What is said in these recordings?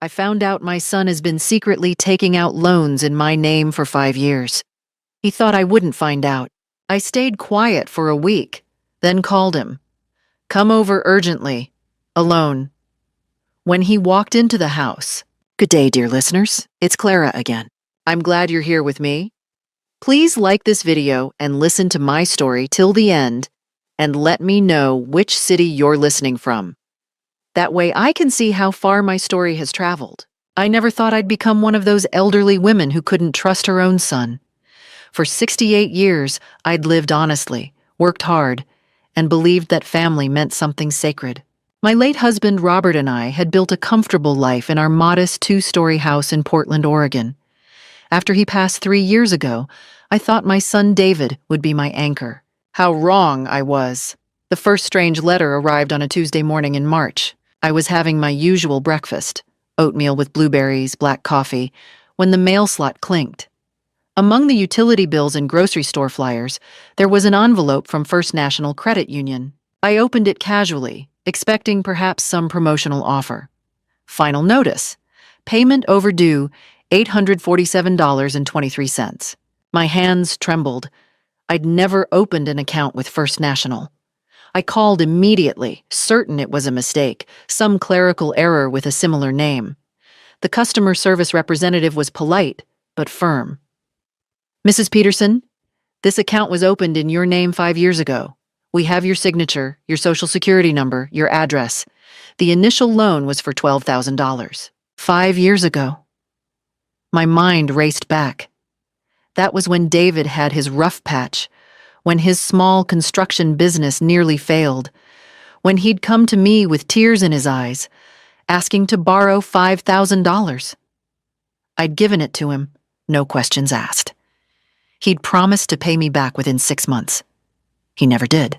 I found out my son has been secretly taking out loans in my name for 5 years. He thought I wouldn't find out. I stayed quiet for a week, then called him. Come over urgently. Alone. When he walked into the house, "Good day, dear listeners. It's Clara again. I'm glad you're here with me. Please like this video and listen to my story till the end and let me know which city you're listening from. That way I can see how far my story has traveled. I never thought I'd become one of those elderly women who couldn't trust her own son. For 68 years, I'd lived honestly, worked hard, and believed that family meant something sacred. My late husband Robert and I had built a comfortable life in our modest 2-story house in Portland, Oregon. After he passed 3 years ago, I thought my son David would be my anchor. How wrong I was. The first strange letter arrived on a Tuesday morning in March. I was having my usual breakfast, oatmeal with blueberries, black coffee, when the mail slot clinked. Among the utility bills and grocery store flyers, there was an envelope from First National Credit Union. I opened it casually, expecting perhaps some promotional offer. Final notice. Payment overdue, $847.23. My hands trembled. I'd never opened an account with First National. I called immediately, certain it was a mistake, some clerical error with a similar name. The customer service representative was polite, but firm. "Mrs. Peterson, this account was opened in your name 5 years ago. We have your signature, your social security number, your address. The initial loan was for $12,000. 5 years ago." My mind raced back. That was when David had his rough patch, when his small construction business nearly failed, when he'd come to me with tears in his eyes, asking to borrow $5,000. I'd given it to him, no questions asked. He'd promised to pay me back within 6 months. He never did.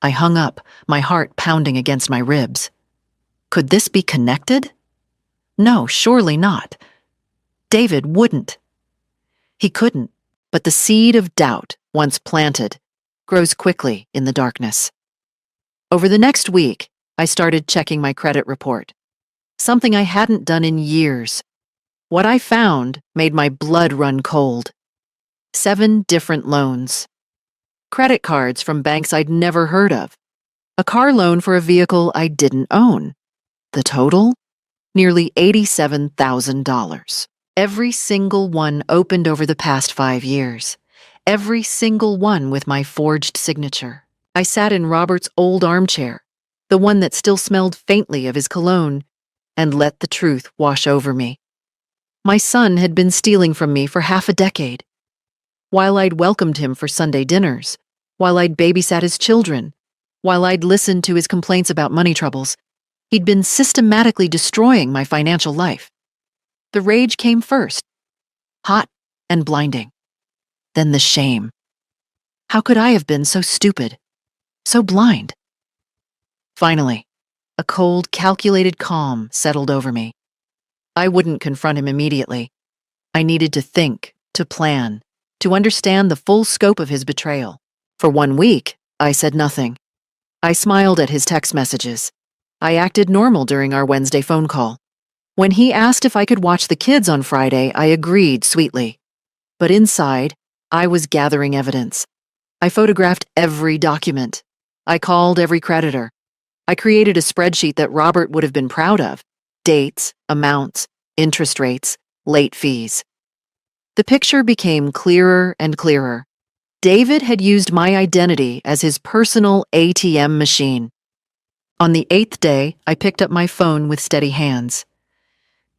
I hung up, my heart pounding against my ribs. Could this be connected? No, surely not. David wouldn't. He couldn't, but the seed of doubt, once planted, grows quickly in the darkness. Over the next week, I started checking my credit report, something I hadn't done in years. What I found made my blood run cold. 7 different loans. Credit cards from banks I'd never heard of. A car loan for a vehicle I didn't own. The total? Nearly $87,000. Every single one opened over the past 5 years. Every single one with my forged signature. I sat in Robert's old armchair, the one that still smelled faintly of his cologne, and let the truth wash over me. My son had been stealing from me for half a decade. While I'd welcomed him for Sunday dinners, while I'd babysat his children, while I'd listened to his complaints about money troubles, he'd been systematically destroying my financial life. The rage came first, hot and blinding. Then the shame. How could I have been so stupid, so blind? Finally, a cold, calculated calm settled over me. I wouldn't confront him immediately. I needed to think, to plan, to understand the full scope of his betrayal. For 1 week, I said nothing. I smiled at his text messages. I acted normal during our Wednesday phone call. When he asked if I could watch the kids on Friday, I agreed sweetly. But inside, I was gathering evidence. I photographed every document. I called every creditor. I created a spreadsheet that Robert would have been proud of. Dates, amounts, interest rates, late fees. The picture became clearer and clearer. David had used my identity as his personal ATM machine. On the 8th day, I picked up my phone with steady hands.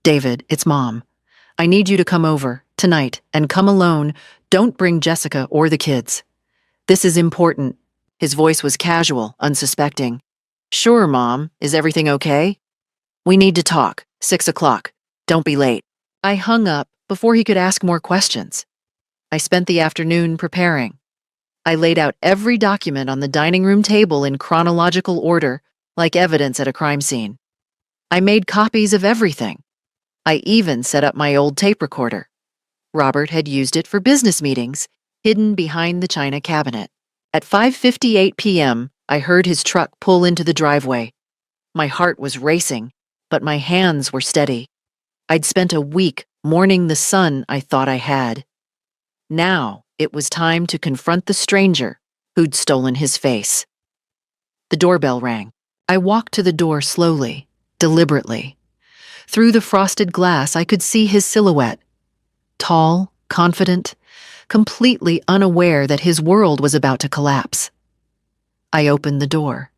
"David, it's Mom. I need you to come over, tonight, and come alone. Don't bring Jessica or the kids. This is important." His voice was casual, unsuspecting. "Sure, Mom. Is everything okay?" "We need to talk. 6 o'clock. Don't be late." I hung up before he could ask more questions. I spent the afternoon preparing. I laid out every document on the dining room table in chronological order, like evidence at a crime scene. I made copies of everything. I even set up my old tape recorder. Robert had used it for business meetings, hidden behind the china cabinet. At 5:58 p.m., I heard his truck pull into the driveway. My heart was racing, but my hands were steady. I'd spent a week mourning the son I thought I had. Now it was time to confront the stranger who'd stolen his face. The doorbell rang. I walked to the door slowly, deliberately. Through the frosted glass, I could see his silhouette. Tall, confident, completely unaware that his world was about to collapse. I opened the door.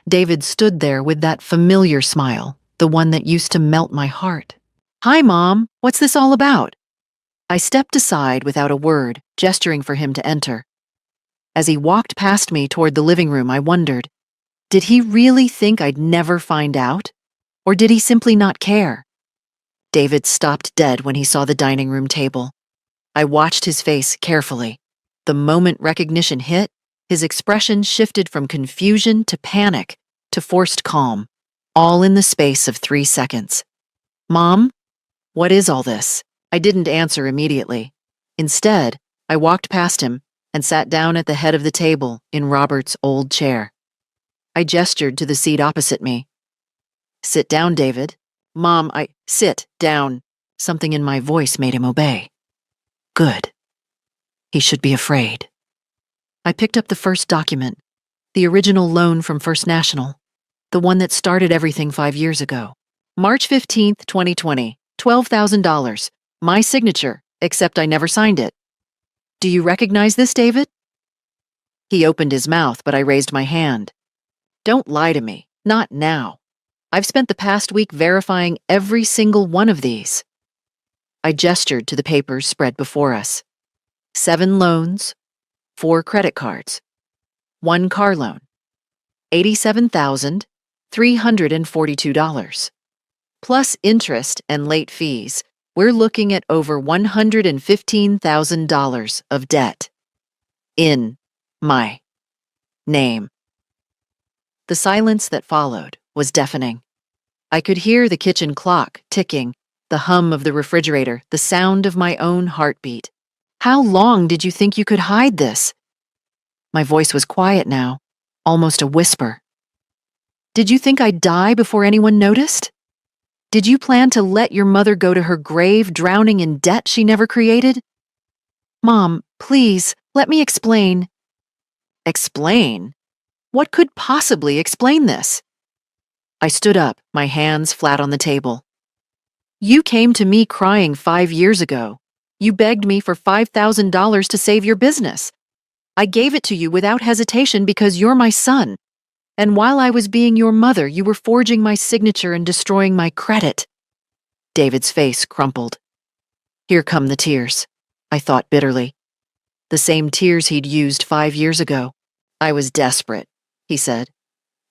David stood there with that familiar smile, the one that used to melt my heart. "Hi, Mom. What's this all about?" I stepped aside without a word, gesturing for him to enter. As he walked past me toward the living room, I wondered, did he really think I'd never find out? Or did he simply not care? David stopped dead when he saw the dining room table. I watched his face carefully. The moment recognition hit, his expression shifted from confusion to panic to forced calm, all in the space of 3 seconds. "Mom, what is all this?" I didn't answer immediately. Instead, I walked past him and sat down at the head of the table in Robert's old chair. I gestured to the seat opposite me. "Sit down, David." "Mom, sit down." Something in my voice made him obey. Good. He should be afraid. I picked up the first document, the original loan from First National, the one that started everything 5 years ago. March 15th, 2020, $12,000. My signature, except I never signed it. "Do you recognize this, David?" He opened his mouth, but I raised my hand. "Don't lie to me. Not now. I've spent the past week verifying every single one of these." I gestured to the papers spread before us. 7 loans, 4 credit cards, 1 car loan, $87,342. Plus interest and late fees, we're looking at over $115,000 of debt. In my name. The silence that followed was deafening. I could hear the kitchen clock ticking, the hum of the refrigerator, the sound of my own heartbeat. "How long did you think you could hide this?" My voice was quiet now, almost a whisper. "Did you think I'd die before anyone noticed? Did you plan to let your mother go to her grave drowning in debt she never created?" "Mom, please, let me explain." "Explain? What could possibly explain this?" I stood up, my hands flat on the table. "You came to me crying 5 years ago. You begged me for $5,000 to save your business. I gave it to you without hesitation because you're my son. And while I was being your mother, you were forging my signature and destroying my credit." David's face crumpled. Here come the tears, I thought bitterly. The same tears he'd used 5 years ago. "I was desperate," he said.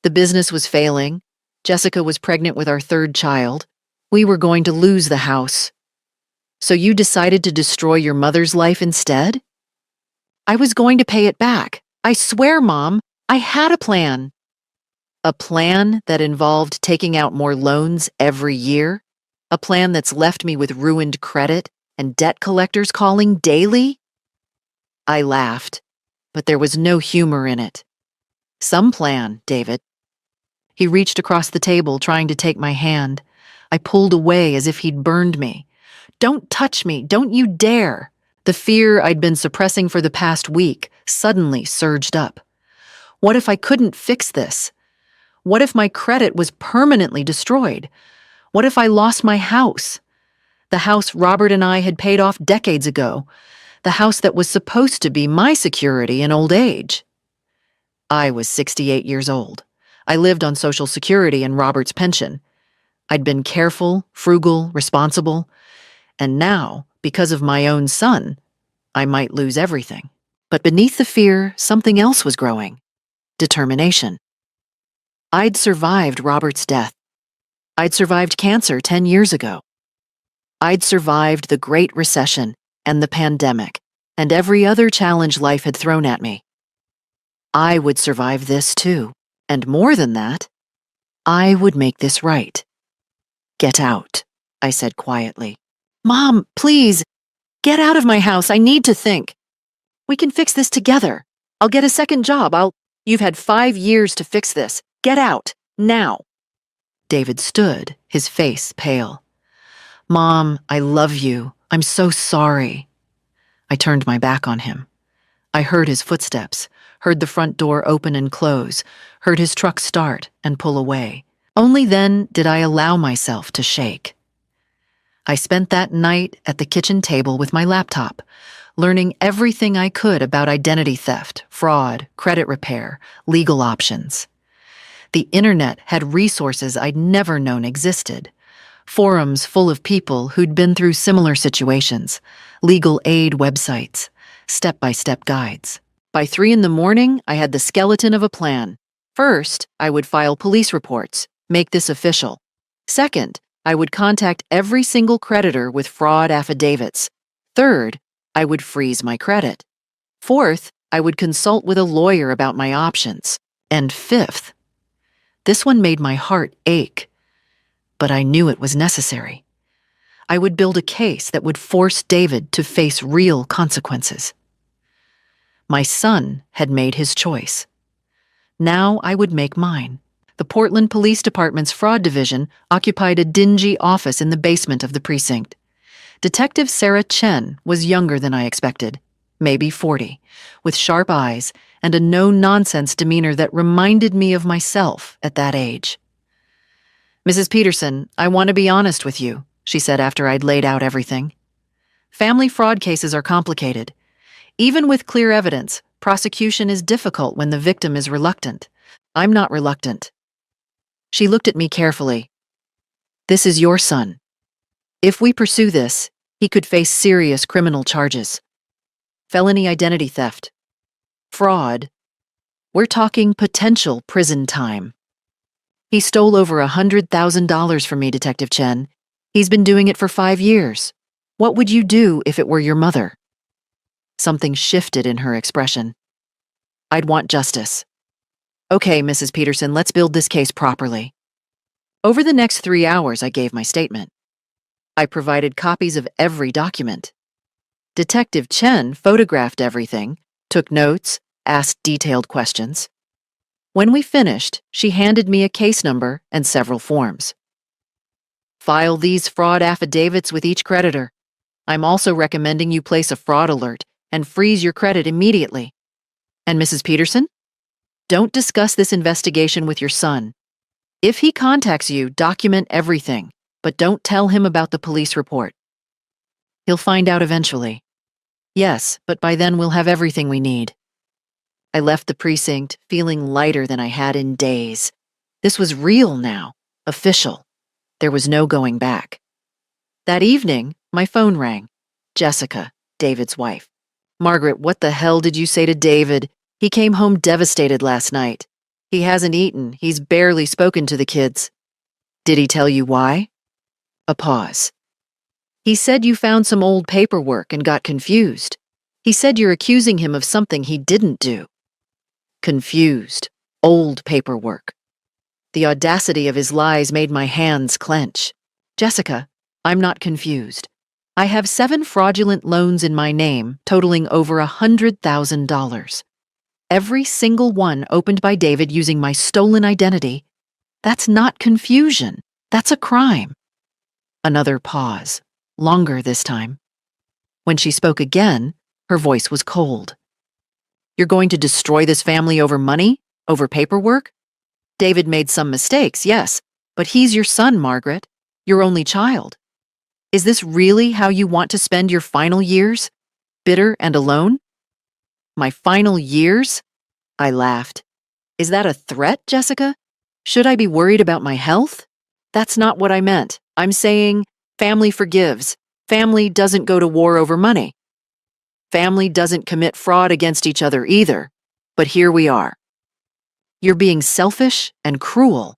"The business was failing. Jessica was pregnant with our 3rd child. We were going to lose the house. So you decided to destroy your mother's life instead?" "I was going to pay it back. I swear, Mom, I had a plan." "A plan that involved taking out more loans every year? A plan that's left me with ruined credit and debt collectors calling daily?" I laughed, but there was no humor in it. "Some plan, David." He reached across the table, trying to take my hand. I pulled away as if he'd burned me. "Don't touch me, don't you dare." The fear I'd been suppressing for the past week suddenly surged up. What if I couldn't fix this? What if my credit was permanently destroyed? What if I lost my house? The house Robert and I had paid off decades ago. The house that was supposed to be my security in old age. I was 68 years old. I lived on Social Security and Robert's pension. I'd been careful, frugal, responsible. And now, because of my own son, I might lose everything. But beneath the fear, something else was growing. Determination. I'd survived Robert's death. I'd survived cancer 10 years ago. I'd survived the Great Recession and the pandemic and every other challenge life had thrown at me. I would survive this too, and more than that, I would make this right. "Get out," I said quietly. "Mom, please, get out of my house. I need to think. We can fix this together. I'll get a second job. You've had 5 years to fix this. Get out, now." David stood, his face pale. "Mom, I love you. I'm so sorry." I turned my back on him. I heard his footsteps, heard the front door open and close, heard his truck start and pull away. Only then did I allow myself to shake. I spent that night at the kitchen table with my laptop, learning everything I could about identity theft, fraud, credit repair, legal options. The internet had resources I'd never known existed. Forums full of people who'd been through similar situations, legal aid websites, step-by-step guides. By 3 in the morning, I had the skeleton of a plan. First, I would file police reports, make this official. Second, I would contact every single creditor with fraud affidavits. Third, I would freeze my credit. Fourth, I would consult with a lawyer about my options. And fifth, this one made my heart ache, but I knew it was necessary. I would build a case that would force David to face real consequences. My son had made his choice. Now I would make mine. The Portland Police Department's fraud division occupied a dingy office in the basement of the precinct. Detective Sarah Chen was younger than I expected, maybe 40, with sharp eyes and a no-nonsense demeanor that reminded me of myself at that age. "Mrs. Peterson, I want to be honest with you," she said after I'd laid out everything. "Family fraud cases are complicated. Even with clear evidence, prosecution is difficult when the victim is reluctant. I'm not reluctant." She looked at me carefully. "This is your son. If we pursue this, he could face serious criminal charges. Felony identity theft. Fraud. We're talking potential prison time. He stole over $100,000 from me, Detective Chen. He's been doing it for 5 years. What would you do if it were your mother?" Something shifted in her expression. "I'd want justice." "Okay, Mrs. Peterson, let's build this case properly." Over the next 3 hours, I gave my statement. I provided copies of every document. Detective Chen photographed everything, took notes, asked detailed questions. When we finished, she handed me a case number and several forms. "File these fraud affidavits with each creditor. I'm also recommending you place a fraud alert and freeze your credit immediately. And Mrs. Peterson? Don't discuss this investigation with your son. If he contacts you, document everything, but don't tell him about the police report. He'll find out eventually. Yes, but by then we'll have everything we need." I left the precinct feeling lighter than I had in days. This was real now, official. There was no going back. That evening, my phone rang. Jessica, David's wife. "Margaret, what the hell did you say to David? He came home devastated last night. He hasn't eaten. He's barely spoken to the kids." "Did he tell you why?" A pause. "He said you found some old paperwork and got confused. He said you're accusing him of something he didn't do." Confused. Old paperwork. The audacity of his lies made my hands clench. "Jessica, I'm not confused. I have 7 fraudulent loans in my name, totaling over $100,000. Every single one opened by David using my stolen identity. That's not confusion. That's a crime." Another pause, longer this time. When she spoke again, her voice was cold. "You're going to destroy this family over money? Over paperwork? David made some mistakes, yes, but he's your son, Margaret. Your only child. Is this really how you want to spend your final years? Bitter and alone?" "My final years?" I laughed. "Is that a threat, Jessica? Should I be worried about my health? That's not what I meant. I'm saying family forgives. Family doesn't go to war over money. Family doesn't commit fraud against each other either. But here we are. You're being selfish and cruel.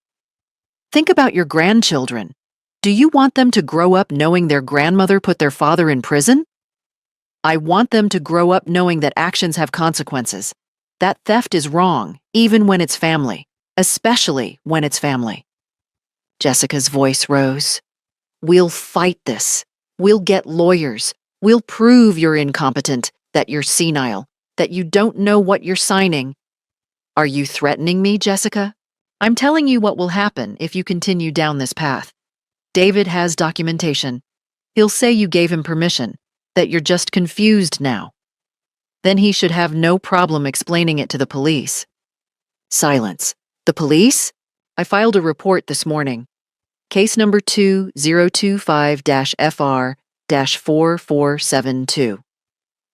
Think about your grandchildren. Do you want them to grow up knowing their grandmother put their father in prison? I want them to grow up knowing that actions have consequences. That theft is wrong, even when it's family, especially when it's family." Jessica's voice rose. "We'll fight this. We'll get lawyers. We'll prove you're incompetent, that you're senile, that you don't know what you're signing." "Are you threatening me, Jessica?" I'm telling you what will happen if you continue down this path. David has documentation. He'll say you gave him permission, that you're just confused now. Then he should have no problem explaining it to the police. Silence. The police? I filed a report this morning. Case number 2025-FR-4472.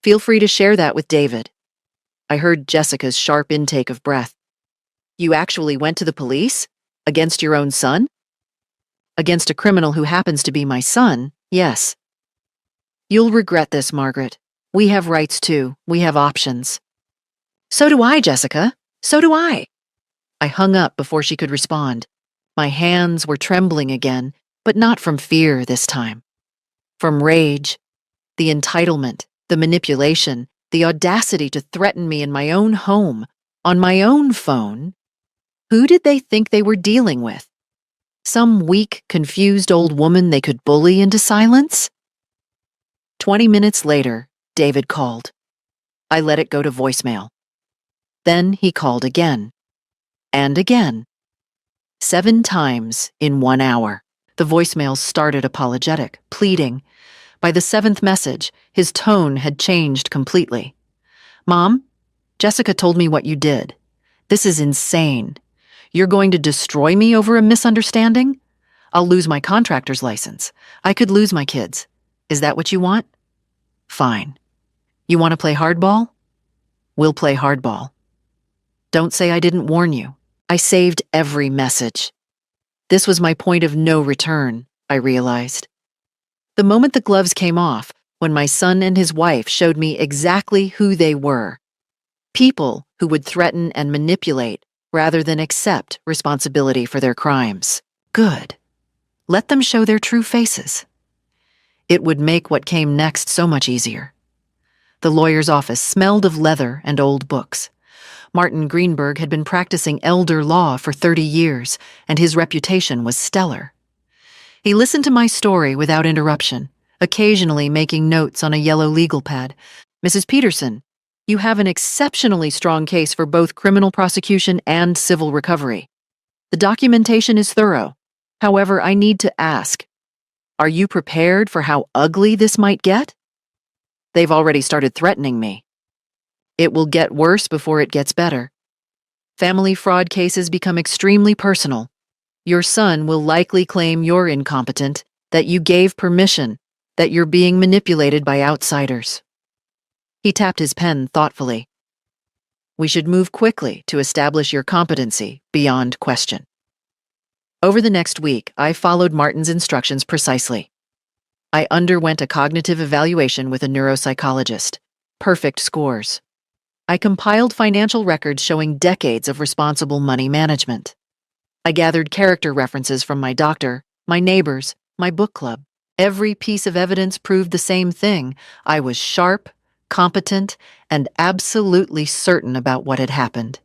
Feel free to share that with David. I heard Jessica's sharp intake of breath. You actually went to the police? Against your own son? Against a criminal who happens to be my son, yes. You'll regret this, Margaret. We have rights too. We have options. So do I, Jessica. So do I. I hung up before she could respond. My hands were trembling again, but not from fear this time. From rage. The entitlement, the manipulation, the audacity to threaten me in my own home, on my own phone. Who did they think they were dealing with? Some weak, confused old woman they could bully into silence? 20 minutes later, David called. I let it go to voicemail. Then he called again. And again. 7 times in 1 hour. The voicemail started apologetic, pleading. By the 7th message, his tone had changed completely. Mom, Jessica told me what you did. This is insane. You're going to destroy me over a misunderstanding? I'll lose my contractor's license. I could lose my kids. Is that what you want? Fine. You want to play hardball? We'll play hardball. Don't say I didn't warn you. I saved every message. This was my point of no return, I realized. The moment the gloves came off, when my son and his wife showed me exactly who they were. People who would threaten and manipulate rather than accept responsibility for their crimes. Good. Let them show their true faces. It would make what came next so much easier. The lawyer's office smelled of leather and old books. Martin Greenberg had been practicing elder law for 30 years, and his reputation was stellar. He listened to my story without interruption, occasionally making notes on a yellow legal pad. Mrs. Peterson, you have an exceptionally strong case for both criminal prosecution and civil recovery. The documentation is thorough. However, I need to ask, are you prepared for how ugly this might get? They've already started threatening me. It will get worse before it gets better. Family fraud cases become extremely personal. Your son will likely claim you're incompetent, that you gave permission, that you're being manipulated by outsiders. He tapped his pen thoughtfully. We should move quickly to establish your competency beyond question. Over the next week, I followed Martin's instructions precisely. I underwent a cognitive evaluation with a neuropsychologist. Perfect scores. I compiled financial records showing decades of responsible money management. I gathered character references from my doctor, my neighbors, my book club. Every piece of evidence proved the same thing. I was sharp, competent, and absolutely certain about what had happened.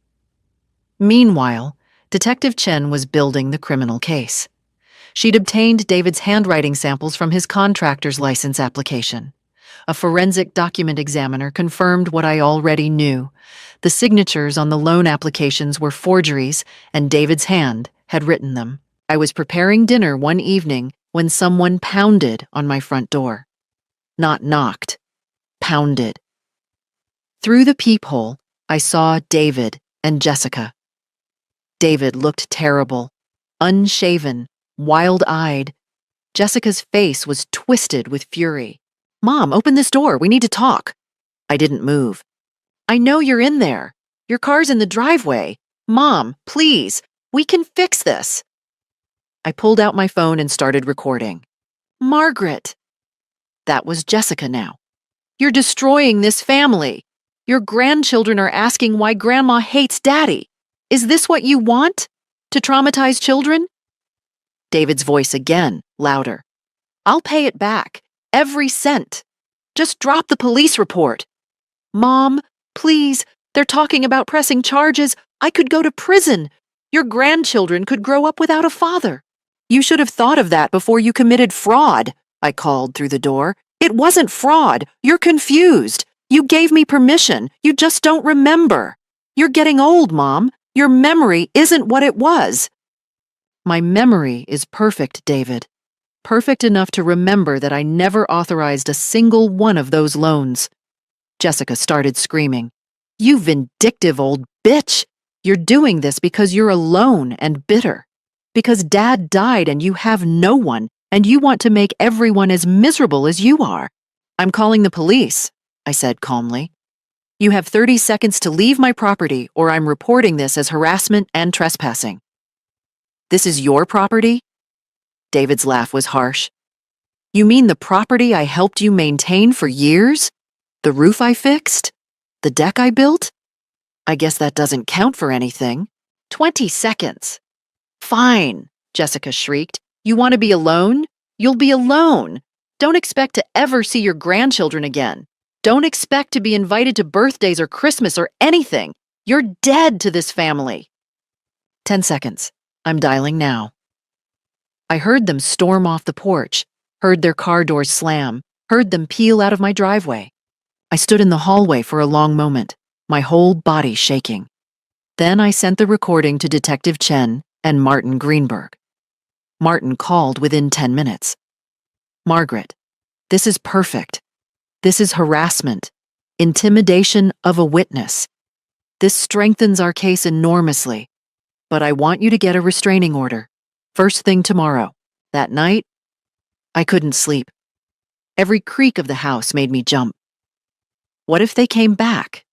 Meanwhile, Detective Chen was building the criminal case. She'd obtained David's handwriting samples from his contractor's license application. A forensic document examiner confirmed what I already knew. The signatures on the loan applications were forgeries, and David's hand had written them. I was preparing dinner one evening when someone pounded on my front door. Not knocked. Pounded. Through the peephole, I saw David and Jessica. David looked terrible, unshaven, wild-eyed. Jessica's face was twisted with fury. Mom, open this door. We need to talk. I didn't move. I know you're in there. Your car's in the driveway. Mom, please, we can fix this. I pulled out my phone and started recording. Margaret. That was Jessica now. You're destroying this family. Your grandchildren are asking why Grandma hates Daddy. Is this what you want? To traumatize children? David's voice again, louder. I'll pay it back. Every cent. Just drop the police report. Mom, please, they're talking about pressing charges. I could go to prison. Your grandchildren could grow up without a father. You should have thought of that before you committed fraud, I called through the door. It wasn't fraud. You're confused. You gave me permission. You just don't remember. You're getting old, Mom. Your memory isn't what it was. My memory is perfect, David. Perfect enough to remember that I never authorized a single one of those loans. Jessica started screaming. You vindictive old bitch! You're doing this because you're alone and bitter. Because Dad died and you have no one, and you want to make everyone as miserable as you are. I'm calling the police, I said calmly. You have 30 seconds to leave my property, or I'm reporting this as harassment and trespassing. This is your property? David's laugh was harsh. You mean the property I helped you maintain for years? The roof I fixed? The deck I built? I guess that doesn't count for anything. 20 seconds. Fine, Jessica shrieked. You want to be alone? You'll be alone. Don't expect to ever see your grandchildren again. Don't expect to be invited to birthdays or Christmas or anything. You're dead to this family. 10 seconds. I'm dialing now. I heard them storm off the porch, heard their car doors slam, heard them peel out of my driveway. I stood in the hallway for a long moment, my whole body shaking. Then I sent the recording to Detective Chen and Martin Greenberg. Martin called within 10 minutes. Margaret, this is perfect. This is harassment, intimidation of a witness. This strengthens our case enormously, but I want you to get a restraining order. First thing tomorrow. That night, I couldn't sleep. Every creak of the house made me jump. What if they came back?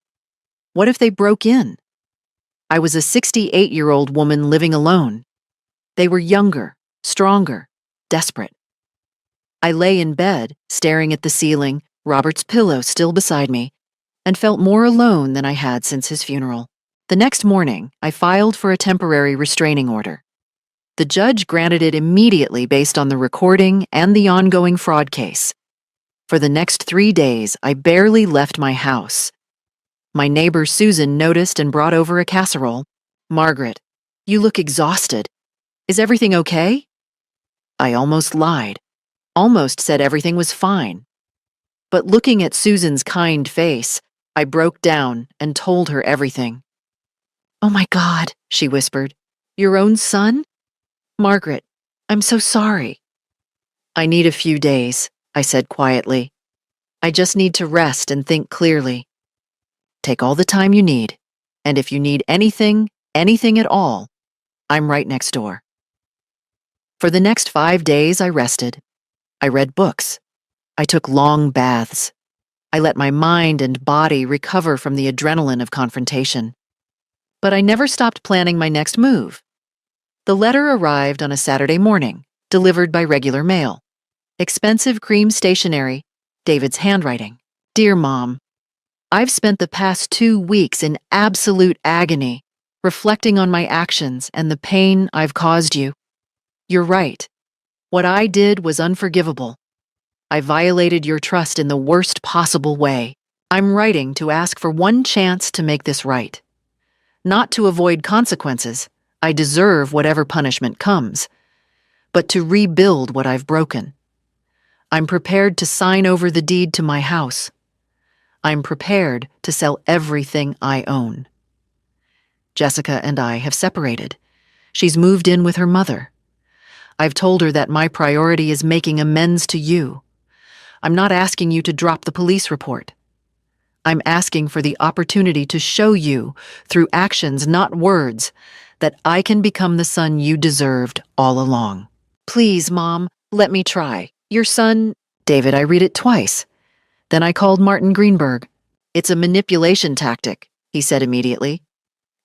What if they broke in? I was a 68-year-old woman living alone. They were younger, stronger, desperate. I lay in bed, staring at the ceiling, Robert's pillow still beside me, and felt more alone than I had since his funeral. The next morning, I filed for a temporary restraining order. The judge granted it immediately based on the recording and the ongoing fraud case. For the next 3 days, I barely left my house. My neighbor Susan noticed and brought over a casserole. Margaret, you look exhausted. Is everything okay? I almost lied. Almost said everything was fine. But looking at Susan's kind face, I broke down and told her everything. Oh my God, she whispered. Your own son? Margaret, I'm so sorry. I need a few days, I said quietly. I just need to rest and think clearly. Take all the time you need, and if you need anything at all, I'm right next door. For the next 5 days, I rested. I read books. I took long baths. I let my mind and body recover from the adrenaline of confrontation. But I never stopped planning my next move. The letter arrived on a Saturday morning, delivered by regular mail. Expensive cream stationery, David's handwriting. Dear Mom, I've spent the past 2 weeks in absolute agony, reflecting on my actions and the pain I've caused you. You're right. What I did was unforgivable. I violated your trust in the worst possible way. I'm writing to ask for one chance to make this right. Not to avoid consequences. I deserve whatever punishment comes, but to rebuild what I've broken. I'm prepared to sign over the deed to my house. I'm prepared to sell everything I own. Jessica and I have separated. She's moved in with her mother. I've told her that my priority is making amends to you. I'm not asking you to drop the police report. I'm asking for the opportunity to show you, through actions, not words, that I can become the son you deserved all along. Please, Mom, let me try. Your son... David, I read it twice. Then I called Martin Greenberg. It's a manipulation tactic, he said immediately.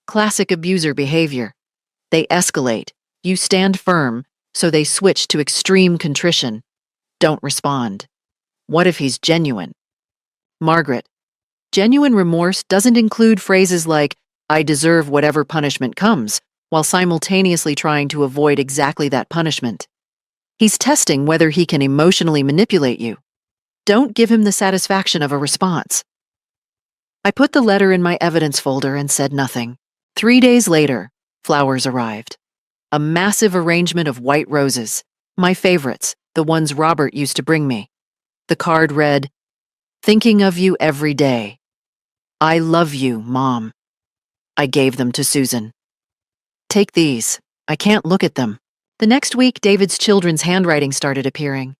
Classic abuser behavior. They escalate. You stand firm, so they switch to extreme contrition. Don't respond. What if he's genuine? Margaret, genuine remorse doesn't include phrases like, I deserve whatever punishment comes, while simultaneously trying to avoid exactly that punishment. He's testing whether he can emotionally manipulate you. Don't give him the satisfaction of a response. I put the letter in my evidence folder and said nothing. 3 days later, flowers arrived. A massive arrangement of white roses, my favorites, the ones Robert used to bring me. The card read, Thinking of you every day. I love you, Mom. I gave them to Susan. Take these. I can't look at them. The next week, David's children's handwriting started appearing.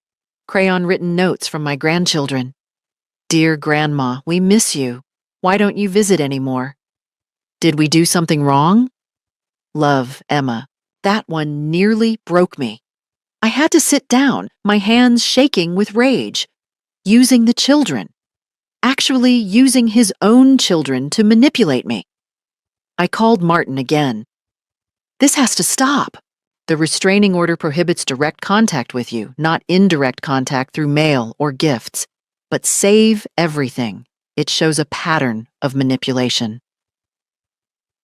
Crayon-written notes from my grandchildren. Dear Grandma, we miss you. Why don't you visit anymore? Did we do something wrong? Love, Emma. That one nearly broke me. I had to sit down, my hands shaking with rage. Using the children. Actually using his own children to manipulate me. I called Martin again. This has to stop. The restraining order prohibits direct contact with you, not indirect contact through mail or gifts. But save everything. It shows a pattern of manipulation.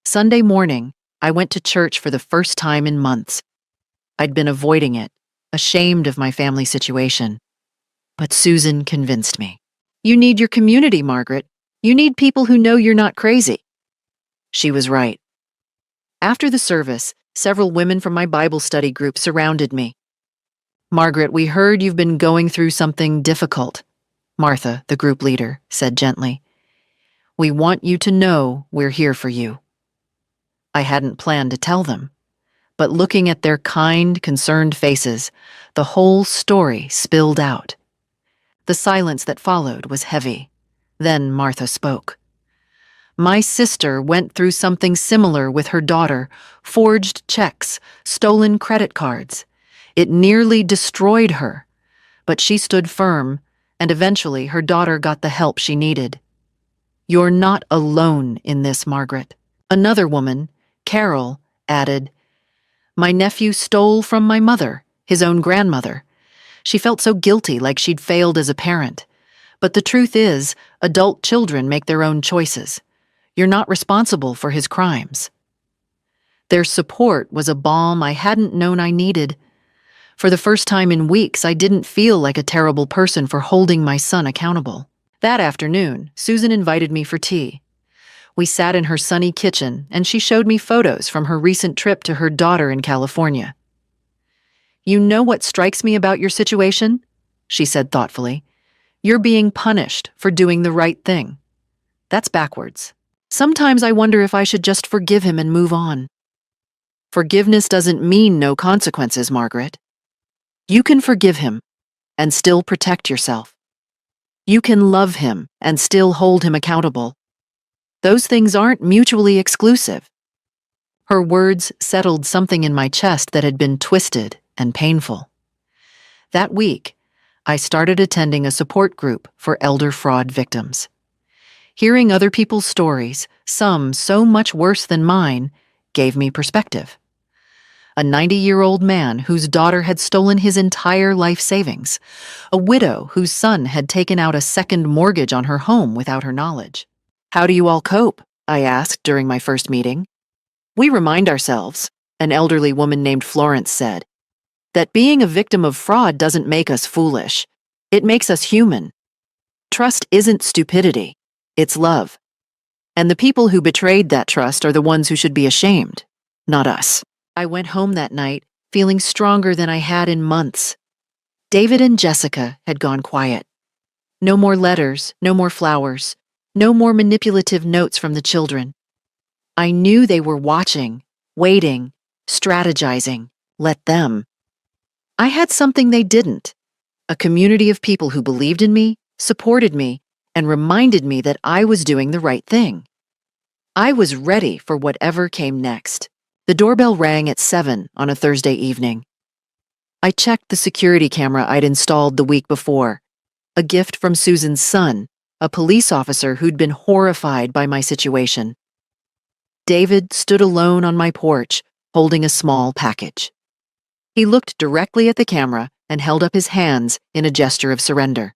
Sunday morning, I went to church for the first time in months. I'd been avoiding it, ashamed of my family situation. But Susan convinced me. You need your community, Margaret. You need people who know you're not crazy. She was right. After the service, several women from my Bible study group surrounded me. Margaret, we heard you've been going through something difficult. Martha, the group leader, said gently. We want you to know we're here for you. I hadn't planned to tell them, but looking at their kind, concerned faces, the whole story spilled out. The silence that followed was heavy. Then Martha spoke. My sister went through something similar with her daughter, forged checks, stolen credit cards. It nearly destroyed her, but she stood firm, and eventually her daughter got the help she needed. You're not alone in this, Margaret. Another woman, Carol, added, My nephew stole from my mother, his own grandmother. She felt so guilty, like she'd failed as a parent. But the truth is, adult children make their own choices. You're not responsible for his crimes. Their support was a balm I hadn't known I needed. For the first time in weeks, I didn't feel like a terrible person for holding my son accountable. That afternoon, Susan invited me for tea. We sat in her sunny kitchen, and she showed me photos from her recent trip to her daughter in California. You know what strikes me about your situation? She said thoughtfully. You're being punished for doing the right thing. That's backwards. Sometimes I wonder if I should just forgive him and move on. Forgiveness doesn't mean no consequences, Margaret. You can forgive him and still protect yourself. You can love him and still hold him accountable. Those things aren't mutually exclusive. Her words settled something in my chest that had been twisted and painful. That week, I started attending a support group for elder fraud victims. Hearing other people's stories, some so much worse than mine, gave me perspective. A 90-year-old man whose daughter had stolen his entire life savings. A widow whose son had taken out a second mortgage on her home without her knowledge. How do you all cope? I asked during my first meeting. We remind ourselves, an elderly woman named Florence said, that being a victim of fraud doesn't make us foolish. It makes us human. Trust isn't stupidity. It's love. And the people who betrayed that trust are the ones who should be ashamed, not us. I went home that night feeling stronger than I had in months. David and Jessica had gone quiet. No more letters, no more flowers, no more manipulative notes from the children. I knew they were watching, waiting, strategizing. Let them. I had something they didn't. A community of people who believed in me, supported me, and reminded me that I was doing the right thing. I was ready for whatever came next. The doorbell rang at 7 on a Thursday evening. I checked the security camera I'd installed the week before, a gift from Susan's son, a police officer who'd been horrified by my situation. David stood alone on my porch, holding a small package. He looked directly at the camera and held up his hands in a gesture of surrender.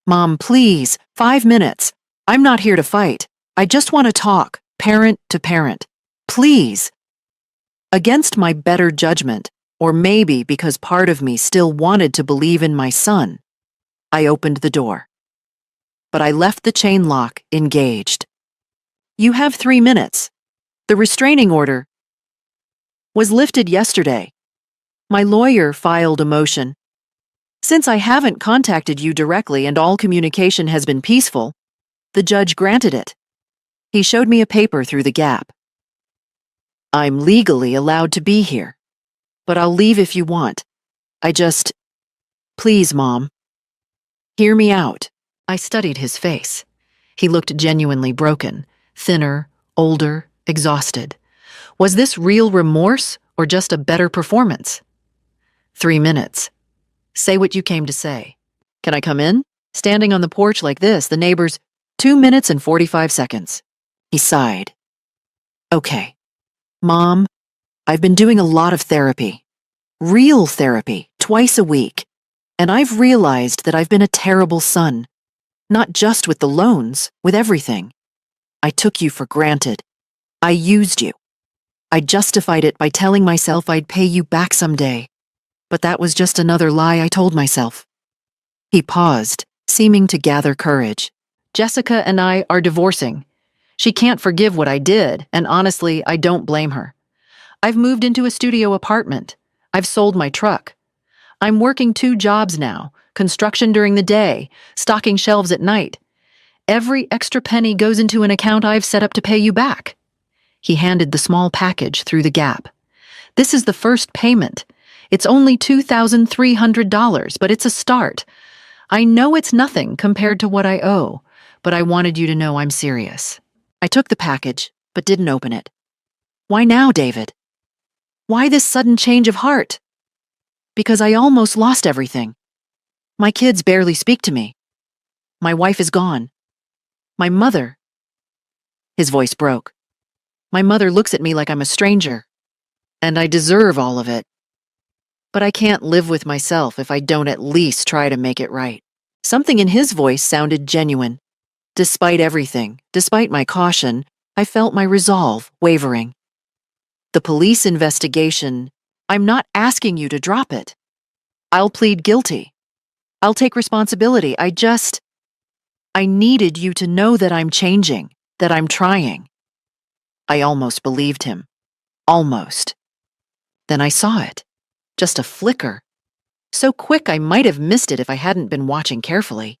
Mom, please, 5 minutes. I'm not here to fight. I just want to talk, parent to parent. Please. Against my better judgment, or maybe because part of me still wanted to believe in my son, I opened the door. But I left the chain lock engaged. You have 3 minutes. The restraining order was lifted yesterday. My lawyer filed a motion. Since I haven't contacted you directly and all communication has been peaceful, the judge granted it. He showed me a paper through the gap. I'm legally allowed to be here, but I'll leave if you want. Please, Mom. Hear me out. I studied his face. He looked genuinely broken, thinner, older, exhausted. Was this real remorse or just a better performance? 3 minutes. Say what you came to say. Can I come in? Standing on the porch like this, the neighbors, 2 minutes and 45 seconds. He sighed. Okay. Mom, I've been doing a lot of therapy. Real therapy, twice a week. And I've realized that I've been a terrible son. Not just with the loans, with everything. I took you for granted. I used you. I justified it by telling myself I'd pay you back someday. But that was just another lie I told myself. He paused, seeming to gather courage. Jessica and I are divorcing. She can't forgive what I did, and honestly, I don't blame her. I've moved into a studio apartment. I've sold my truck. I'm working 2 jobs now, construction during the day, stocking shelves at night. Every extra penny goes into an account I've set up to pay you back. He handed the small package through the gap. This is the first payment. It's only $2,300, but it's a start. I know it's nothing compared to what I owe, but I wanted you to know I'm serious. I took the package, but didn't open it. Why now, David? Why this sudden change of heart? Because I almost lost everything. My kids barely speak to me. My wife is gone. My mother. His voice broke. My mother looks at me like I'm a stranger. And I deserve all of it. But I can't live with myself if I don't at least try to make it right. Something in his voice sounded genuine. Despite everything, despite my caution, I felt my resolve wavering. The police investigation, I'm not asking you to drop it. I'll plead guilty. I'll take responsibility. I needed you to know that I'm changing, that I'm trying. I almost believed him. Almost. Then I saw it. Just a flicker. So quick I might have missed it if I hadn't been watching carefully.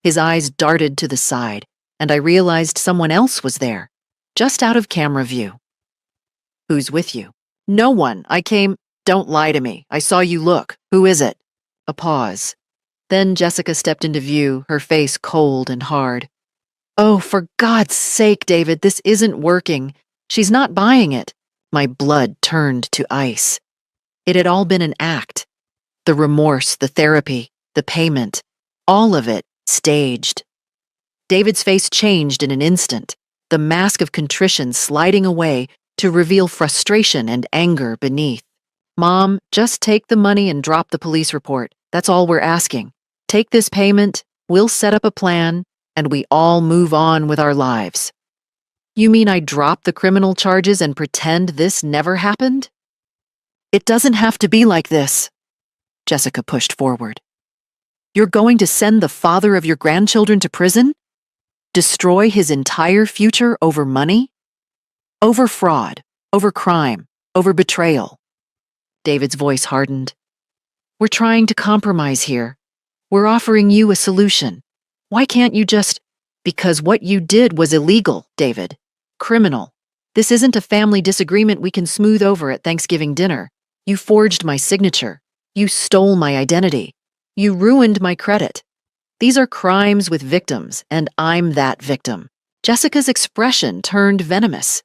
His eyes darted to the side, and I realized someone else was there, just out of camera view. Who's with you? No one. Don't lie to me. I saw you look. Who is it? A pause. Then Jessica stepped into view, her face cold and hard. Oh, for God's sake, David, this isn't working. She's not buying it. My blood turned to ice. It had all been an act. The remorse, the therapy, the payment, all of it staged. David's face changed in an instant, the mask of contrition sliding away to reveal frustration and anger beneath. Mom, just take the money and drop the police report. That's all we're asking. Take this payment, we'll set up a plan, and we all move on with our lives. You mean I drop the criminal charges and pretend this never happened? It doesn't have to be like this. Jessica pushed forward. You're going to send the father of your grandchildren to prison? Destroy his entire future over money? Over fraud, over crime, over betrayal. David's voice hardened. We're trying to compromise here. We're offering you a solution. Why can't you just... Because what you did was illegal, David. Criminal. This isn't a family disagreement we can smooth over at Thanksgiving dinner. You forged my signature. You stole my identity. You ruined my credit. These are crimes with victims, and I'm that victim. Jessica's expression turned venomous.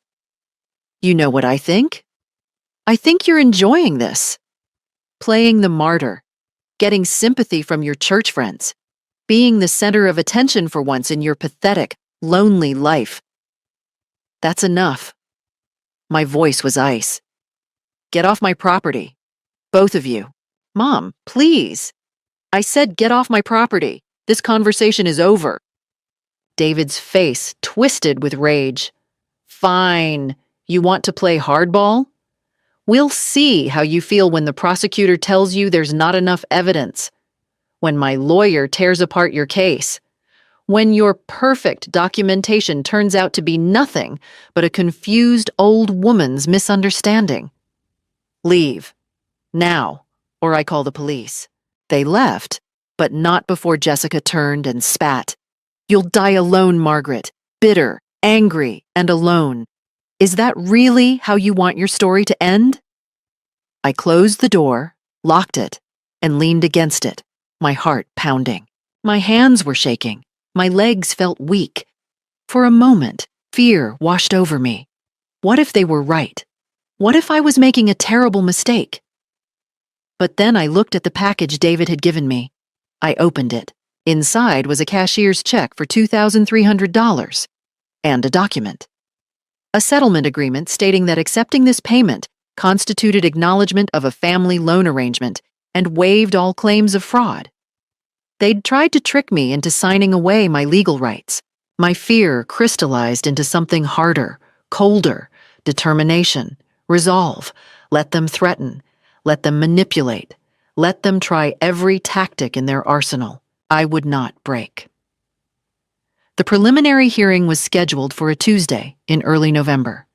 You know what I think? I think you're enjoying this. Playing the martyr. Getting sympathy from your church friends. Being the center of attention for once in your pathetic, lonely life. That's enough. My voice was ice. Get off my property. Both of you. Mom, please. I said get off my property. This conversation is over. David's face twisted with rage. Fine. You want to play hardball? We'll see how you feel when the prosecutor tells you there's not enough evidence. When my lawyer tears apart your case. When your perfect documentation turns out to be nothing but a confused old woman's misunderstanding. Leave. Now, or I call the police. They left, but not before Jessica turned and spat. You'll die alone, Margaret. Bitter, angry, and alone. Is that really how you want your story to end? I closed the door, locked it, and leaned against it, my heart pounding. My hands were shaking. My legs felt weak. For a moment, fear washed over me. What if they were right? What if I was making a terrible mistake? But then I looked at the package David had given me. I opened it. Inside was a cashier's check for $2,300 and a document. A settlement agreement stating that accepting this payment constituted acknowledgement of a family loan arrangement and waived all claims of fraud. They'd tried to trick me into signing away my legal rights. My fear crystallized into something harder, colder: determination, resolve. Let them threaten, let them manipulate, let them try every tactic in their arsenal. I would not break. The preliminary hearing was scheduled for a Tuesday in early November.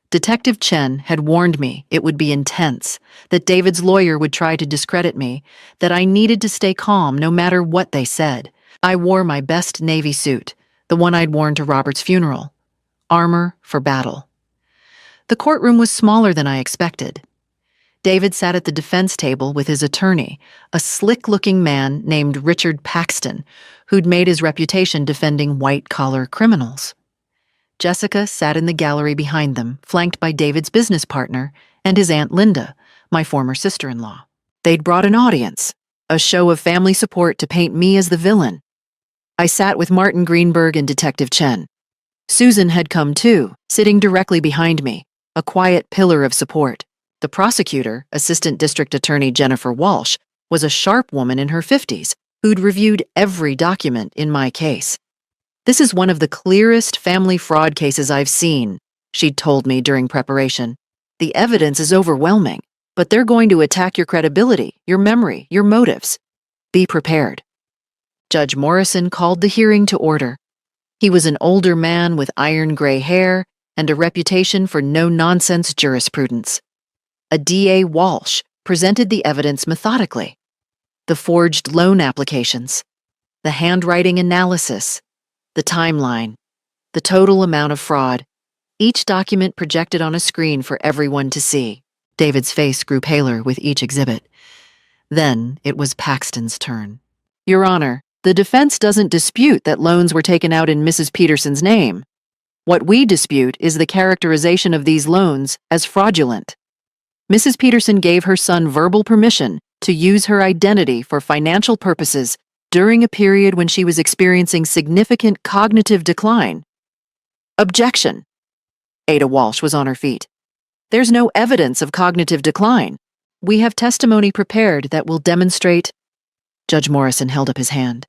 Detective Chen had warned me it would be intense, that David's lawyer would try to discredit me, that I needed to stay calm no matter what they said. I wore my best Navy suit, the one I'd worn to Robert's funeral. Armor for battle. The courtroom was smaller than I expected. David sat at the defense table with his attorney, a slick-looking man named Richard Paxton, who'd made his reputation defending white-collar criminals. Jessica sat in the gallery behind them, flanked by David's business partner and his Aunt Linda, my former sister-in-law. They'd brought an audience, a show of family support to paint me as the villain. I sat with Martin Greenberg and Detective Chen. Susan had come too, sitting directly behind me, a quiet pillar of support. The prosecutor, Assistant District Attorney Jennifer Walsh, was a sharp woman in her 50s who'd reviewed every document in my case. "This is one of the clearest family fraud cases I've seen," she'd told me during preparation. "The evidence is overwhelming, but they're going to attack your credibility, your memory, your motives. Be prepared." Judge Morrison called the hearing to order. He was an older man with iron gray hair and a reputation for no-nonsense jurisprudence. A DA Walsh presented the evidence methodically. The forged loan applications, the handwriting analysis, the timeline, the total amount of fraud, each document projected on a screen for everyone to see. David's face grew paler with each exhibit. Then it was Paxton's turn. "Your Honor, the defense doesn't dispute that loans were taken out in Mrs. Peterson's name. What we dispute is the characterization of these loans as fraudulent. Mrs. Peterson gave her son verbal permission to use her identity for financial purposes during a period when she was experiencing significant cognitive decline." "Objection." Ada Walsh was on her feet. "There's no evidence of cognitive decline. We have testimony prepared that will demonstrate—" Judge Morrison held up his hand.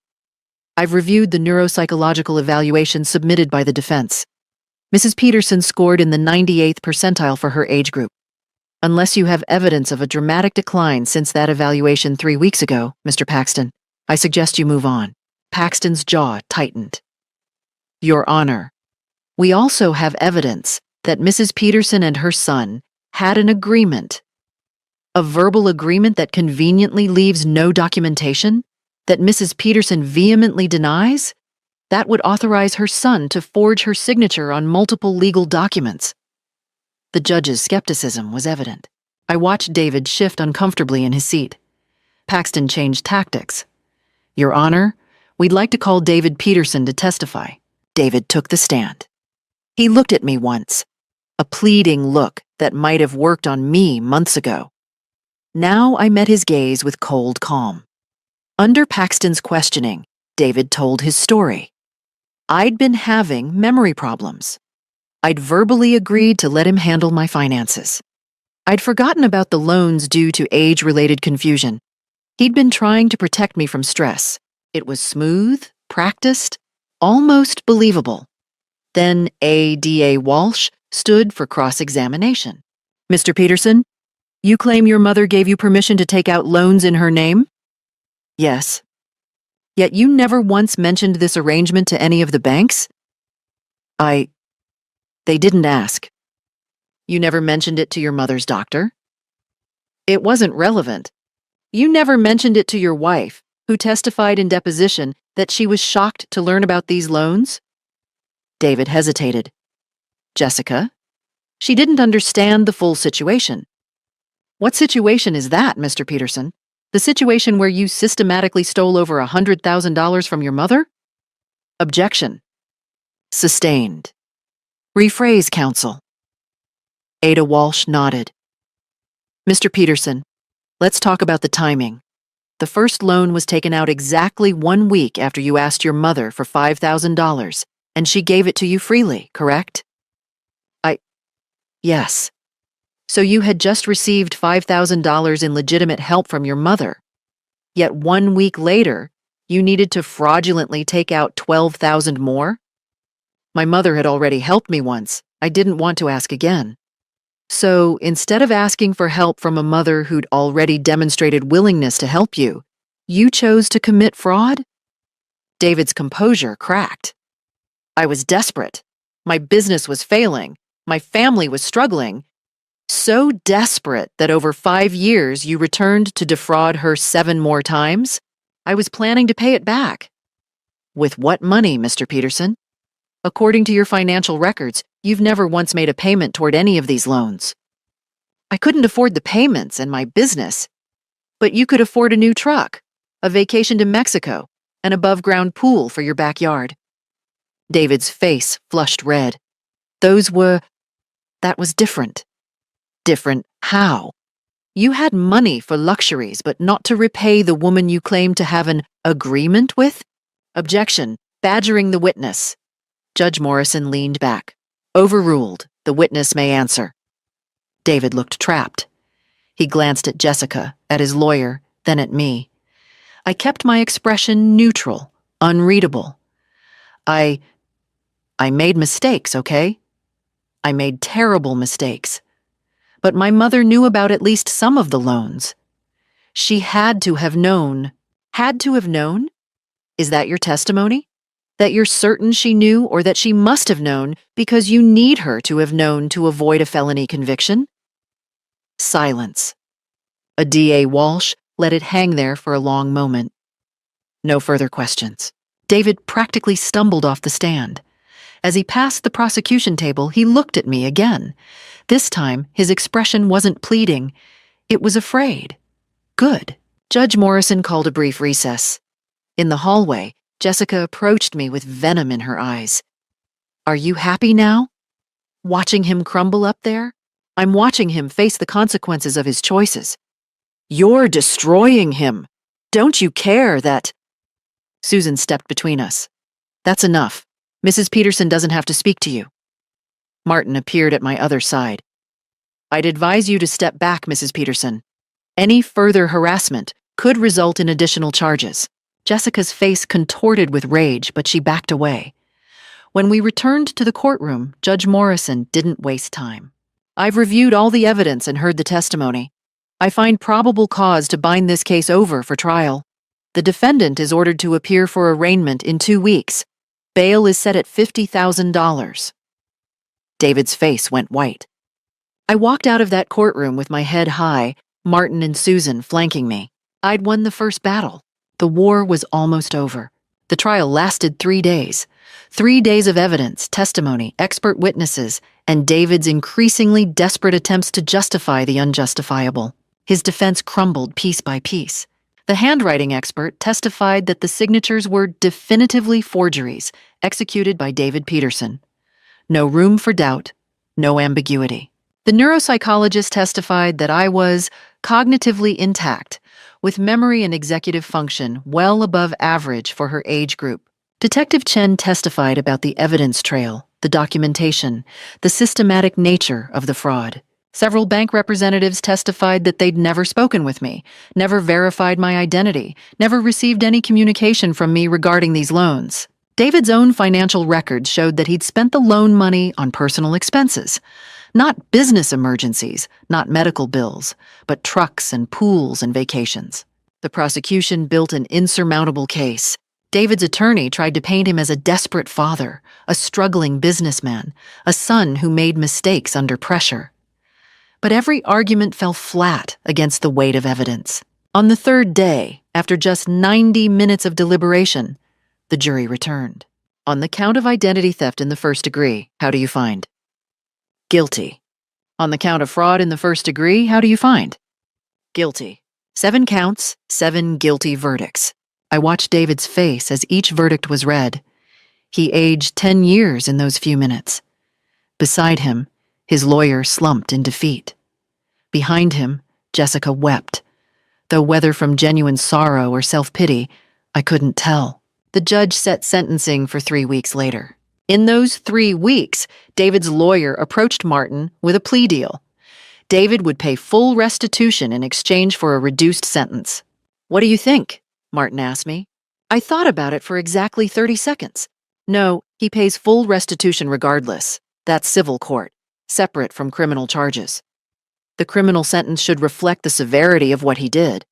"I've reviewed the neuropsychological evaluation submitted by the defense. Mrs. Peterson scored in the 98th percentile for her age group. Unless you have evidence of a dramatic decline since that evaluation 3 weeks ago, Mr. Paxton, I suggest you move on." Paxton's jaw tightened. "Your Honor, we also have evidence that Mrs. Peterson and her son had an agreement. A verbal agreement that conveniently leaves no documentation, that Mrs. Peterson vehemently denies, that would authorize her son to forge her signature on multiple legal documents." The judge's skepticism was evident. I watched David shift uncomfortably in his seat. Paxton changed tactics. "Your Honor, we'd like to call David Peterson to testify." David took the stand. He looked at me once, a pleading look that might have worked on me months ago. Now I met his gaze with cold calm. Under Paxton's questioning, David told his story. I'd been having memory problems. I'd verbally agreed to let him handle my finances. I'd forgotten about the loans due to age-related confusion. He'd been trying to protect me from stress. It was smooth, practiced, almost believable. Then ADA Walsh stood for cross-examination. "Mr. Peterson, you claim your mother gave you permission to take out loans in her name?" "Yes." "Yet you never once mentioned this arrangement to any of the banks?" They didn't ask." "You never mentioned it to your mother's doctor?" "It wasn't relevant." "You never mentioned it to your wife, who testified in deposition that she was shocked to learn about these loans?" David hesitated. "Jessica, She didn't understand the full situation. What situation is that, Mr. Peterson? The situation where you systematically stole over $100,000 from your mother? Objection. Sustained. Rephrase, counsel. Ada Walsh nodded. Mr. Peterson, let's talk about the timing. The first loan was taken out exactly 1 week after you asked your mother for $5,000, and she gave it to you freely, correct? Yes. So you had just received $5,000 in legitimate help from your mother. Yet 1 week later, you needed to fraudulently take out $12,000 more? My mother had already helped me once. I didn't want to ask again. So instead of asking for help from a mother who'd already demonstrated willingness to help you, you chose to commit fraud? David's composure cracked. I was desperate. My business was failing. My family was struggling. So desperate that over 5 years you returned to defraud her 7 more times? I was planning to pay it back. With what money, Mr. Peterson? According to your financial records, you've never once made a payment toward any of these loans. I couldn't afford the payments and my business. But you could afford a new truck, a vacation to Mexico, an above-ground pool for your backyard. David's face flushed red. That was different. Different how? You had money for luxuries, but not to repay the woman you claimed to have an agreement with? Objection. Badgering the witness. Judge Morrison leaned back. Overruled. The witness may answer. David looked trapped. He glanced at Jessica, at his lawyer, then at me. I kept my expression neutral, unreadable. I made mistakes, okay? I made terrible mistakes. But my mother knew about at least some of the loans. She had to have known. Had to have known? Is that your testimony? That you're certain she knew or that she must have known because you need her to have known to avoid a felony conviction? Silence. A D.A. Walsh let it hang there for a long moment. No further questions. David practically stumbled off the stand. As he passed the prosecution table, he looked at me again. This time, his expression wasn't pleading. It was afraid. Good. Judge Morrison called a brief recess. In the hallway, Jessica approached me with venom in her eyes. Are you happy now? Watching him crumble up there? I'm watching him face the consequences of his choices. You're destroying him. Don't you care that... Susan stepped between us. That's enough. Mrs. Peterson doesn't have to speak to you. Martin appeared at my other side. I'd advise you to step back, Mrs. Peterson. Any further harassment could result in additional charges. Jessica's face contorted with rage, but she backed away. When we returned to the courtroom, Judge Morrison didn't waste time. I've reviewed all the evidence and heard the testimony. I find probable cause to bind this case over for trial. The defendant is ordered to appear for arraignment in 2 weeks. Bail is set at $50,000. David's face went white. I walked out of that courtroom with my head high, Martin and Susan flanking me. I'd won the first battle. The war was almost over. The trial lasted 3 days. 3 days of evidence, testimony, expert witnesses, and David's increasingly desperate attempts to justify the unjustifiable. His defense crumbled piece by piece. The handwriting expert testified that the signatures were definitively forgeries executed by David Peterson. No room for doubt, no ambiguity. The neuropsychologist testified that I was cognitively intact, with memory and executive function well above average for her age group. Detective Chen testified about the evidence trail, the documentation, the systematic nature of the fraud. Several bank representatives testified that they'd never spoken with me, never verified my identity, never received any communication from me regarding these loans. David's own financial records showed that he'd spent the loan money on personal expenses. Not business emergencies, not medical bills, but trucks and pools and vacations. The prosecution built an insurmountable case. David's attorney tried to paint him as a desperate father, a struggling businessman, a son who made mistakes under pressure. But every argument fell flat against the weight of evidence. On the third day, after just 90 minutes of deliberation, the jury returned. On the count of identity theft in the first degree, how do you find? Guilty. On the count of fraud in the first degree, how do you find? Guilty. 7 counts, 7 guilty verdicts. I watched David's face as each verdict was read. He aged 10 years in those few minutes. Beside him, his lawyer slumped in defeat. Behind him, Jessica wept, though whether from genuine sorrow or self-pity, I couldn't tell. The judge set sentencing for 3 weeks later. In those 3 weeks, David's lawyer approached Martin with a plea deal. David would pay full restitution in exchange for a reduced sentence. "What do you think?" Martin asked me. I thought about it for exactly 30 seconds. No, he pays full restitution regardless. That's civil court, separate from criminal charges. The criminal sentence should reflect the severity of what he did.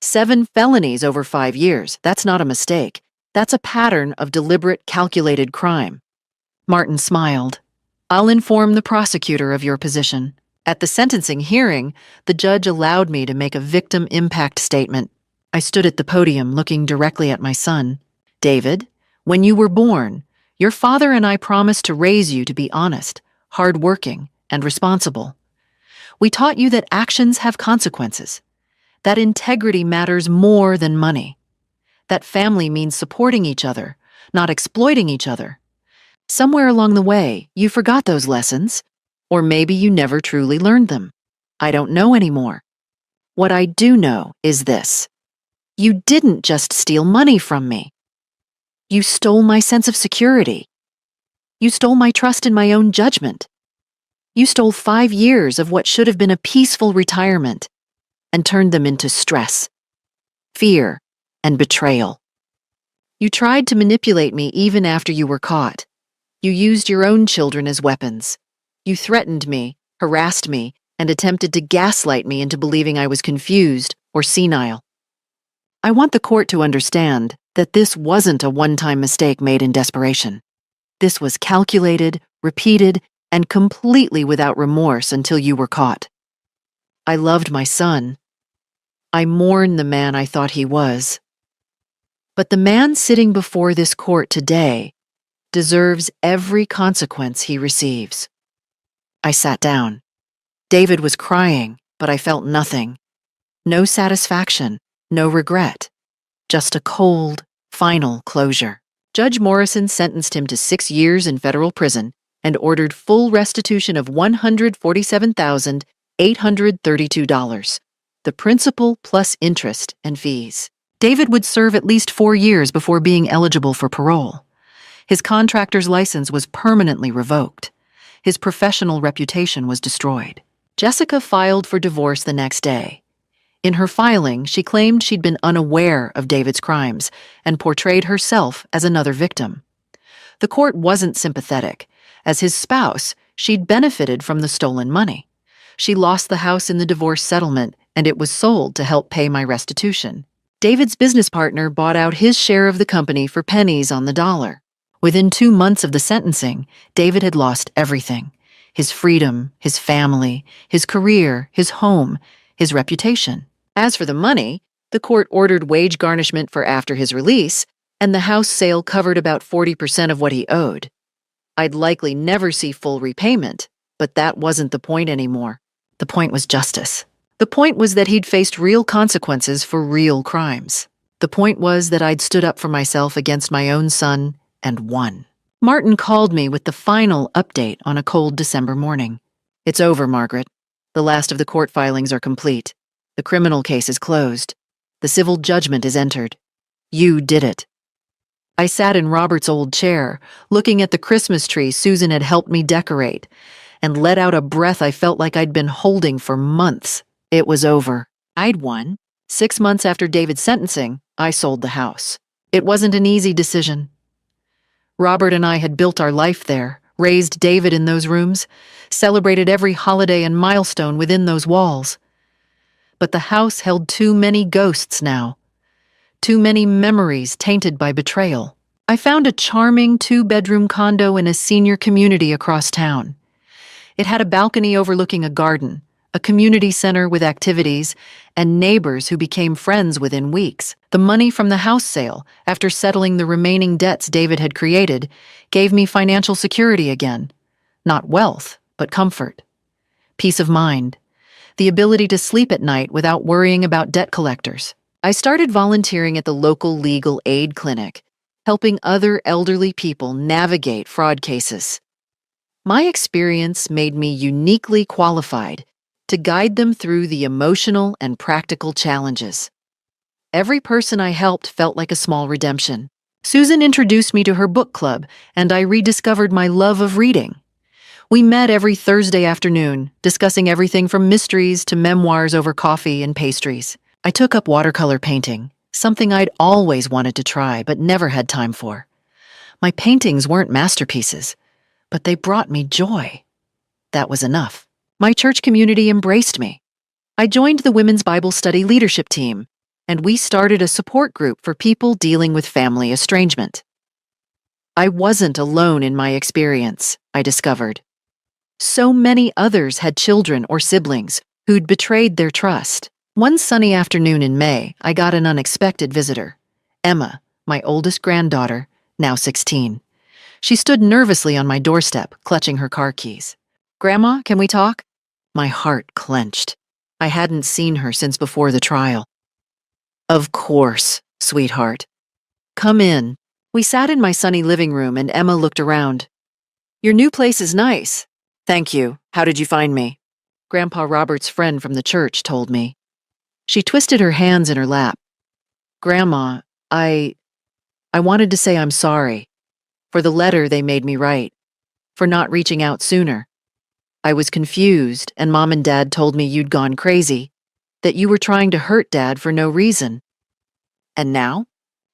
7 felonies over 5 years, that's not a mistake. That's a pattern of deliberate, calculated crime. Martin smiled. "I'll inform the prosecutor of your position." At the sentencing hearing, the judge allowed me to make a victim impact statement. I stood at the podium looking directly at my son. "David, when you were born, your father and I promised to raise you to be honest, hardworking, and responsible. We taught you that actions have consequences, that integrity matters more than money, that family means supporting each other, not exploiting each other. Somewhere along the way, you forgot those lessons, or maybe you never truly learned them. I don't know anymore. What I do know is this. You didn't just steal money from me. You stole my sense of security. You stole my trust in my own judgment. You stole 5 years of what should have been a peaceful retirement and turned them into stress, fear, and betrayal. You tried to manipulate me even after you were caught. You used your own children as weapons. You threatened me, harassed me, and attempted to gaslight me into believing I was confused or senile. I want the court to understand that this wasn't a one-time mistake made in desperation. This was calculated, repeated, and completely without remorse until you were caught. I loved my son. I mourn the man I thought he was. But the man sitting before this court today deserves every consequence he receives. I sat down. David was crying, but I felt nothing. No satisfaction, no regret. Just a cold, final closure. Judge Morrison sentenced him to 6 years in federal prison and ordered full restitution of $147,832, the principal plus interest and fees. David would serve at least 4 years before being eligible for parole. His contractor's license was permanently revoked. His professional reputation was destroyed. Jessica filed for divorce the next day. In her filing, she claimed she'd been unaware of David's crimes and portrayed herself as another victim. The court wasn't sympathetic. As his spouse, she'd benefited from the stolen money. She lost the house in the divorce settlement, and it was sold to help pay my restitution. David's business partner bought out his share of the company for pennies on the dollar. Within 2 months of the sentencing, David had lost everything. His freedom, his family, his career, his home, his reputation. As for the money, the court ordered wage garnishment for after his release, and the house sale covered about 40% of what he owed. I'd likely never see full repayment, but that wasn't the point anymore. The point was justice. The point was that he'd faced real consequences for real crimes. The point was that I'd stood up for myself against my own son and won. Martin called me with the final update on a cold December morning. "It's over, Margaret. The last of the court filings are complete. The criminal case is closed. The civil judgment is entered. You did it." I sat in Robert's old chair, looking at the Christmas tree Susan had helped me decorate, and let out a breath I felt like I'd been holding for months. It was over. I'd won. 6 months after David's sentencing, I sold the house. It wasn't an easy decision. Robert and I had built our life there, raised David in those rooms, celebrated every holiday and milestone within those walls. But the house held too many ghosts now. Too many memories tainted by betrayal. I found a charming 2-bedroom condo in a senior community across town. It had a balcony overlooking a garden, a community center with activities, and neighbors who became friends within weeks. The money from the house sale, after settling the remaining debts David had created, gave me financial security again. Not wealth, but comfort. peace of mind, the ability to sleep at night without worrying about debt collectors. I started volunteering at the local legal aid clinic, helping other elderly people navigate fraud cases. My experience made me uniquely qualified to guide them through the emotional and practical challenges. Every person I helped felt like a small redemption. Susan introduced me to her book club, and I rediscovered my love of reading. We met every Thursday afternoon, discussing everything from mysteries to memoirs over coffee and pastries. I took up watercolor painting, something I'd always wanted to try but never had time for. My paintings weren't masterpieces, but they brought me joy. That was enough. My church community embraced me. I joined the Women's Bible Study leadership team, and we started a support group for people dealing with family estrangement. I wasn't alone in my experience, I discovered. So many others had children or siblings who'd betrayed their trust. One sunny afternoon in May, I got an unexpected visitor. Emma, my oldest granddaughter, now 16. She stood nervously on my doorstep, clutching her car keys. "Grandma, can we talk?" My heart clenched. I hadn't seen her since before the trial. "Of course, sweetheart. Come in." We sat in my sunny living room and Emma looked around. "Your new place is nice." "Thank you. How did you find me?" "Grandpa Robert's friend from the church told me." She twisted her hands in her lap. "Grandma, I wanted to say I'm sorry. For the letter they made me write. For not reaching out sooner. I was confused, and Mom and Dad told me you'd gone crazy. That you were trying to hurt Dad for no reason. And now?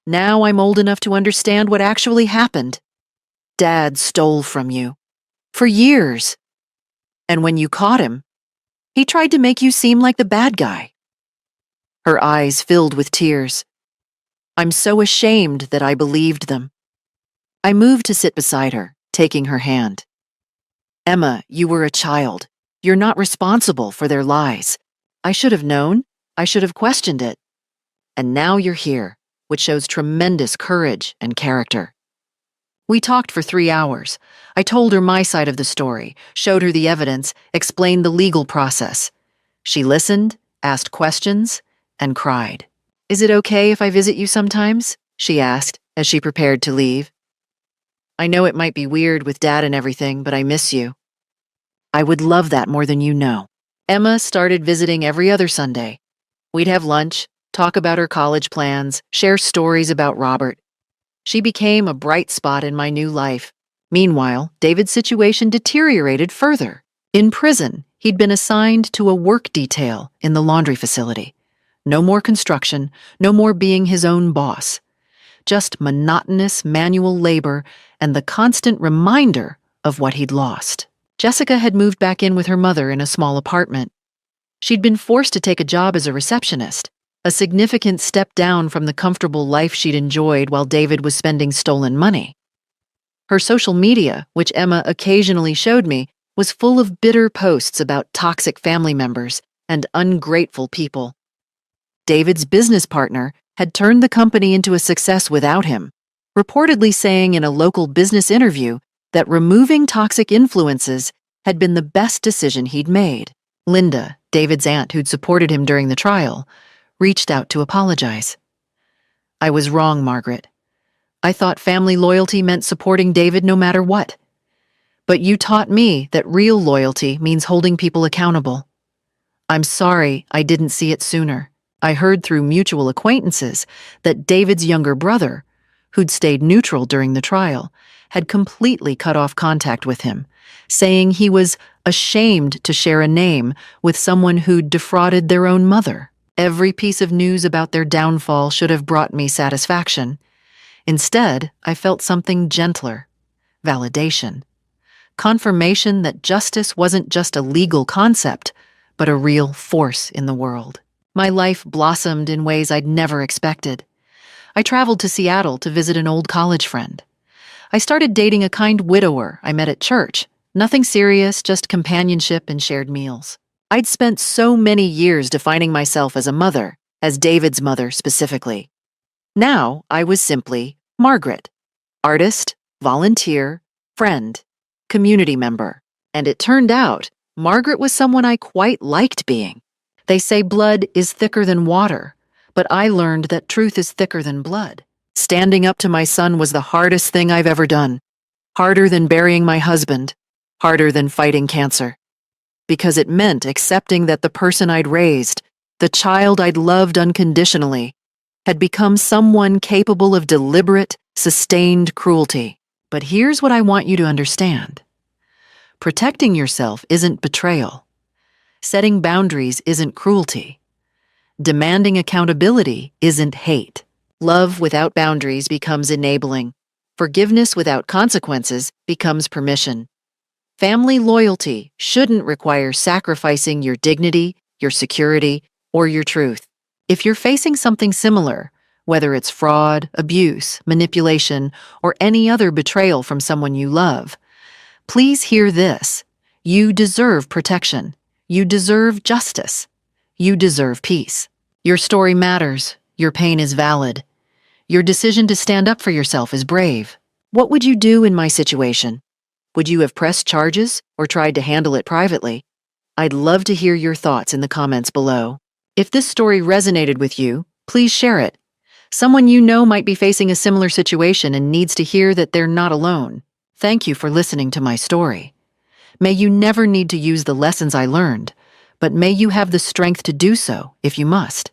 Now I'm old enough to understand what actually happened. Dad stole from you. For years. And when you caught him, he tried to make you seem like the bad guy." Her eyes filled with tears. I'm so ashamed that I believed them. I moved to sit beside her, taking her hand. "Emma, you were a child. You're not responsible for their lies. I should have known. I should have questioned it. And now you're here, which shows tremendous courage and character." We talked for 3 hours. I told her my side of the story, showed her the evidence, explained the legal process. She listened, asked questions, and cried. "Is it okay if I visit you sometimes?" she asked as she prepared to leave. "I know it might be weird with Dad and everything, but I miss you." "I would love that more than you know." Emma started visiting every other Sunday. We'd have lunch, talk about her college plans, share stories about Robert. She became a bright spot in my new life. Meanwhile, David's situation deteriorated further. In prison, he'd been assigned to a work detail in the laundry facility. No more construction, no more being his own boss. Just monotonous manual labor and the constant reminder of what he'd lost. Jessica had moved back in with her mother in a small apartment. She'd been forced to take a job as a receptionist, a significant step down from the comfortable life she'd enjoyed while David was spending stolen money. Her social media, which Emma occasionally showed me, was full of bitter posts about toxic family members and ungrateful people. David's business partner had turned the company into a success without him, reportedly saying in a local business interview that removing toxic influences had been the best decision he'd made. Linda, David's aunt who'd supported him during the trial, reached out to apologize. "I was wrong, Margaret. I thought family loyalty meant supporting David no matter what. But you taught me that real loyalty means holding people accountable. I'm sorry I didn't see it sooner. I heard through mutual acquaintances that David's younger brother, who'd stayed neutral during the trial, had completely cut off contact with him, saying he was ashamed to share a name with someone who'd defrauded their own mother. Every piece of news about their downfall should have brought me satisfaction. Instead, I felt something gentler. Validation. Confirmation that justice wasn't just a legal concept, but a real force in the world. My life blossomed in ways I'd never expected. I traveled to Seattle to visit an old college friend. I started dating a kind widower I met at church. Nothing serious, just companionship and shared meals. I'd spent so many years defining myself as a mother, as David's mother specifically. Now I was simply Margaret. Artist, volunteer, friend, community member. And it turned out Margaret was someone I quite liked being. They say blood is thicker than water, but I learned that truth is thicker than blood. Standing up to my son was the hardest thing I've ever done. Harder than burying my husband. Harder than fighting cancer. Because it meant accepting that the person I'd raised, the child I'd loved unconditionally, had become someone capable of deliberate, sustained cruelty. But here's what I want you to understand. Protecting yourself isn't betrayal. Setting boundaries isn't cruelty. Demanding accountability isn't hate. Love without boundaries becomes enabling. Forgiveness without consequences becomes permission. Family loyalty shouldn't require sacrificing your dignity, your security, or your truth. If you're facing something similar, whether it's fraud, abuse, manipulation, or any other betrayal from someone you love, please hear this. You deserve protection. You deserve justice. You deserve peace. Your story matters. Your pain is valid. Your decision to stand up for yourself is brave. What would you do in my situation? Would you have pressed charges or tried to handle it privately? I'd love to hear your thoughts in the comments below. If this story resonated with you, please share it. Someone you know might be facing a similar situation and needs to hear that they're not alone. Thank you for listening to my story. May you never need to use the lessons I learned, but may you have the strength to do so if you must.